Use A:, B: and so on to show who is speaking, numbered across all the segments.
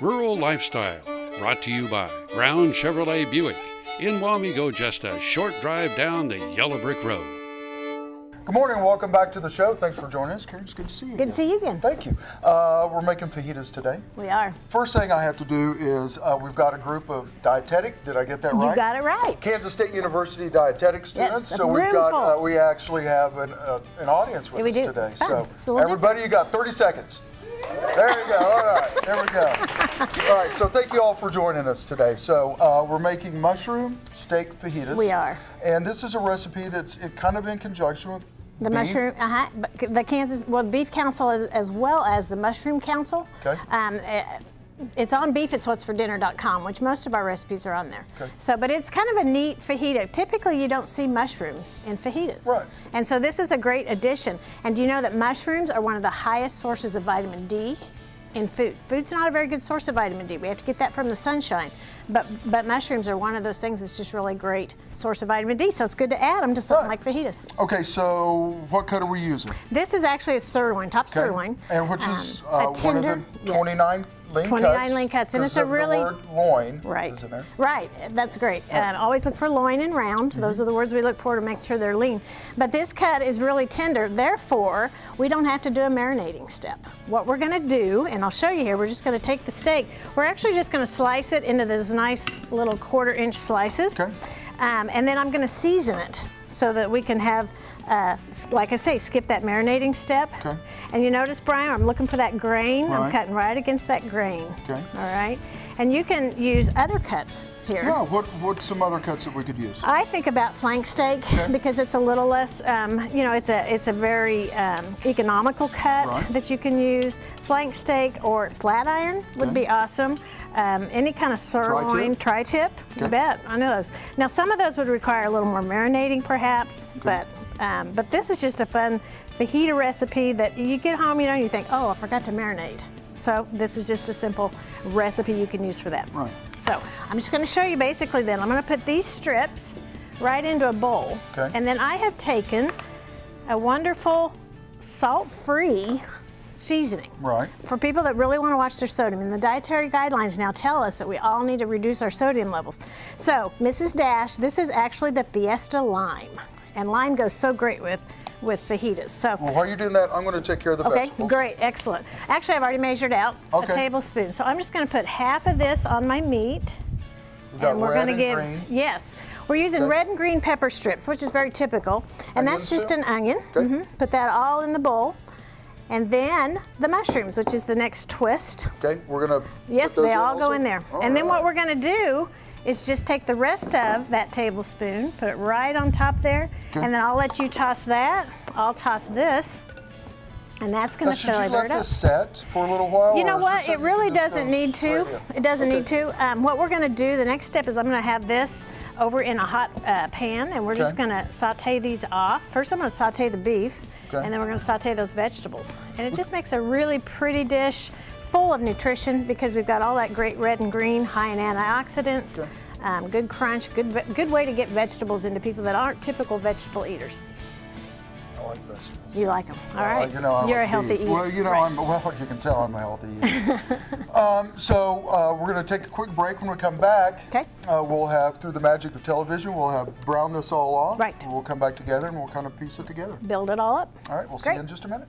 A: Rural Lifestyle, brought to you by Brown Chevrolet Buick. In Wamego, just a short drive down the yellow brick road.
B: Good morning and welcome back to the show. Thanks for joining us, Karen. It's good to see you
C: Good to see you again.
B: Thank you. We're making fajitas today.
C: We are.
B: First thing I have to do is we've got a group of dietetic. Did I get that right?
C: You got it right.
B: Kansas State University dietetic students.
C: Yes,
B: so we've got we actually have an audience with us today.
C: It's fun.
B: So everybody, you got 30 seconds. There you go. All right. There we go. All right. So thank you all for joining us today. So we're making mushroom steak fajitas.
C: We are.
B: And this is a recipe that's kind of in conjunction with
C: the
B: beef.
C: Mushroom, the Kansas, Beef Council as well as the Mushroom Council.
B: Okay.
C: It's on beefitswhatsfordinner.com, which most of our recipes are on there.
B: Okay.
C: So, but it's kind of a neat fajita. Typically, you don't see mushrooms in fajitas.
B: Right.
C: And so this is a great addition. And do you know that mushrooms are one of the highest sources of vitamin D in food? Food's not a very good source of vitamin D. We have to get that from the sunshine. But mushrooms are one of those things that's just really great source of vitamin D. So it's good to add them to something like fajitas.
B: Okay, so what cut are we using?
C: This is actually a sirloin, top sirloin.
B: And which is
C: tender,
B: one of the 29 lean
C: 29 lean cuts, and it's a really
B: the word loin
C: right.
B: is in there.
C: Right, that's great. Always look for loin and round. Those are the words we look for to make sure they're lean. But this cut is really tender. Therefore, we don't have to do a marinating step. What we're going to do, and I'll show you here, we're just going to take the steak. We're actually just going to slice it into these nice little 1/4-inch slices.
B: Okay.
C: And then I'm going to season it so that we can have, like I say, skip that marinating step.
B: Okay.
C: And you notice, Brian, I'm looking for that grain.
B: Right.
C: I'm cutting right against that grain.
B: Okay.
C: All right. And you can use other cuts here.
B: Yeah, what's some other cuts that we could use?
C: I think about flank steak because it's a little less, you know, it's a very economical cut that you can use. Flank steak or flat iron would be awesome. Any kind of sirloin, tri-tip, you bet. I know those. Now some of those would require a little more marinating perhaps, but this is just a fun fajita recipe that you get home, you know, and you think, oh, I forgot to marinate. So this is just a simple recipe you can use for that.
B: Right.
C: So I'm just going to show you basically then. I'm going to put these strips right into a bowl.
B: Okay.
C: And then I have taken a wonderful salt-free seasoning.
B: Right.
C: For people that really want to watch their sodium. And the dietary guidelines now tell us that we all need to reduce our sodium levels. So Mrs. Dash, this is actually the Fiesta lime. And lime goes so great with fajitas. So,
B: well, while you're doing that, I'm going to take care of the vegetables.
C: Okay, great, excellent. Actually, I've already measured out a tablespoon. So I'm just going to put half of this on my meat.
B: And we're going to give,
C: yes, we're using red and green pepper strips, which is very typical. And that's just an onion. Put that all in the bowl. And then the mushrooms, which is the next twist.
B: Okay, we're going to
C: yes, they all go in there. And then what we're going to do is just take the rest of that tablespoon, put it right on top there, and then I'll let you toss that. I'll toss this, and that's going to fill it up.
B: Should you let this set for a little while?
C: You know what? It really doesn't need to. It doesn't need to. What we're going to do, the next step is I'm going to have this over in a hot pan, and we're just going to saute these off. First, I'm going to saute the beef, and then we're going to saute those vegetables. And it just makes a really pretty dish, full of nutrition because we've got all that great red and green, high in antioxidants, good crunch, good way to get vegetables into people that aren't typical vegetable eaters.
B: I like vegetables.
C: You like them, all right.
B: You know,
C: you're a healthy eater.
B: Well, you know, you can tell I'm a healthy eater. So we're going to take a quick break. When we come back, we'll have, through the magic of television, we'll have brown this all off.
C: Right.
B: We'll come back together and we'll kind of piece it together.
C: Build it all up.
B: All right, we'll see you in just a minute.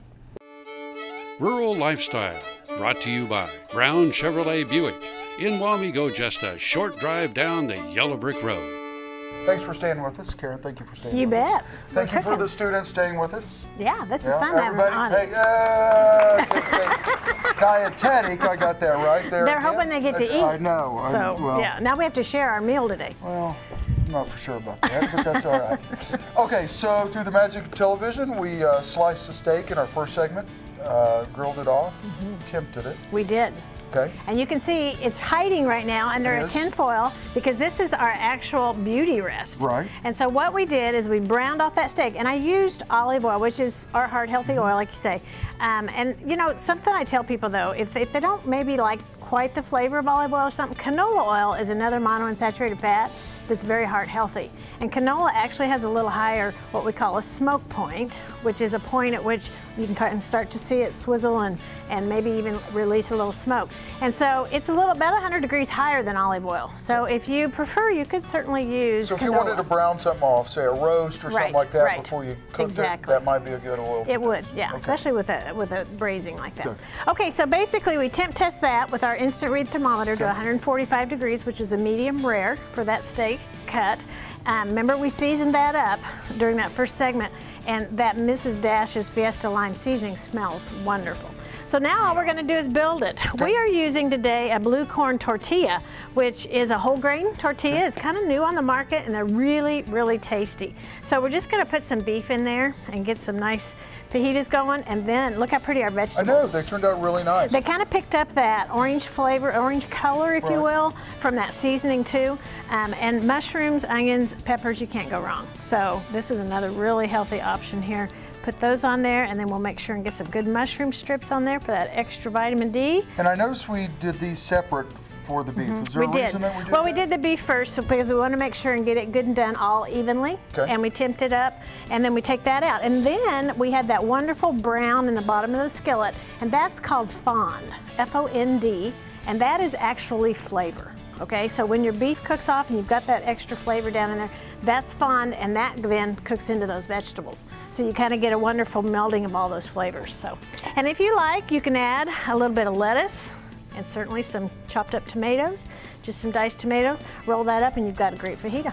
A: Rural Lifestyle, brought to you by Brown Chevrolet Buick. In Wamego, just a short drive down the yellow brick road.
B: Thanks for staying with us, Karen. Thank you for staying with us.
C: You bet.
B: Thank you for the students staying with us.
C: Yeah, this is fun having an audience.
B: Dietetic, I got that right there.
C: They're hoping they get to eat.
B: I know.
C: So, yeah, now we have to share our meal today.
B: Well, I'm not for sure about that, but that's all right. Okay, so through the magic of television, we sliced the steak in our first segment, grilled it off, tempted it.
C: We did.
B: Okay.
C: And you can see it's hiding right now under a tin foil because this is our actual beauty rest.
B: Right.
C: And so what we did is we browned off that steak, and I used olive oil, which is our heart healthy oil, like you say. And you know, something I tell people though, if they don't maybe like quite the flavor of olive oil or something, canola oil is another monounsaturated fat that's very heart healthy. And canola actually has a little higher, what we call a smoke point, which is a point at which you can start to see it swizzle and maybe even release a little smoke. And so it's a little about 100 degrees higher than olive oil. So if you prefer, you could certainly use
B: So if
C: canola.
B: you wanted to brown something off, say a roast or something like that
C: right.
B: before you cook
C: Exactly.
B: it, that might be a good oil.
C: It would, yeah,
B: Okay.
C: especially with a braising like that.
B: Good.
C: Okay, so basically we temp test that with our instant read thermometer to 145 degrees, which is a medium rare for that steak cut. Remember, we seasoned that up during that first segment, and that Mrs. Dash's Fiesta Lime seasoning smells wonderful. So now all we're going to do is build it. We are using today a blue corn tortilla, which is a whole grain tortilla. It's kind of new on the market, and they're really, really tasty. So we're just going to put some beef in there and get some nice fajitas going, and then look how pretty our
B: I
C: vegetables.
B: know, they turned out really nice.
C: They kind of picked up that orange flavor, orange color, if you will, from that seasoning too. And mushrooms, onions, peppers, you can't go wrong. So this is another really healthy option here. Put those on there, and then we'll make sure and get some good mushroom strips on there for that extra vitamin D.
B: And I noticed we did these separate for the beef. Was there a reason that we did
C: Well,
B: that?
C: we did the beef first because we want to make sure and get it good and done all evenly.
B: Okay.
C: And we temped it up, and then we take that out. And then we had that wonderful brown in the bottom of the skillet, and that's called fond, F-O-N-D, and that is actually flavor. Okay, so when your beef cooks off and you've got that extra flavor down in there, that's fond, and that then cooks into those vegetables. So you kind of get a wonderful melding of all those flavors. So, and if you like, you can add a little bit of lettuce and certainly some chopped up tomatoes, just some diced tomatoes. Roll that up and you've got a great fajita.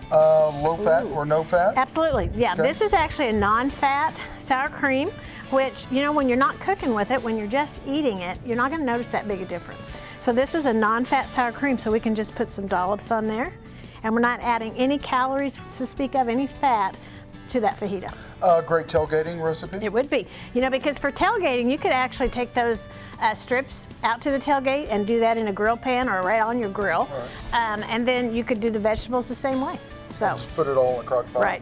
B: Low fat or no fat?
C: Absolutely, yeah.
B: Okay.
C: This is actually a non-fat sour cream, which, you know, when you're not cooking with it, when you're just eating it, you're not gonna notice that big a difference. So this is a non-fat sour cream, so we can just put some dollops on there, and we're not adding any calories to speak of, any fat, to that fajita.
B: Great tailgating recipe?
C: It would be. You know, because for tailgating, you could actually take those strips out to the tailgate and do that in a grill pan or right on your grill.
B: Right.
C: And then you could do the vegetables the same way. So,
B: Just put it all in a crock pot.
C: right.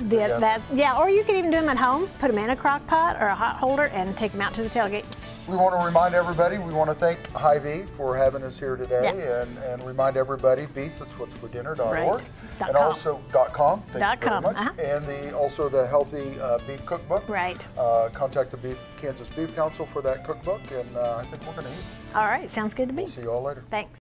B: Yeah.
C: Or you could even do them at home, put them in a crock pot or a hot holder and take them out to the tailgate.
B: We want to remind everybody, we want to thank Hy-Vee for having us here today,
C: Yeah.
B: and remind everybody, beef, it's what's for dinner.org,
C: Right.
B: and
C: .com.
B: also .com, thank you very much,
C: .com,
B: and also the Healthy Beef Cookbook.
C: Right.
B: Contact the Kansas Beef Council for that cookbook, and I think we're going to eat.
C: All right, sounds good to me.
B: See you all later.
C: Thanks.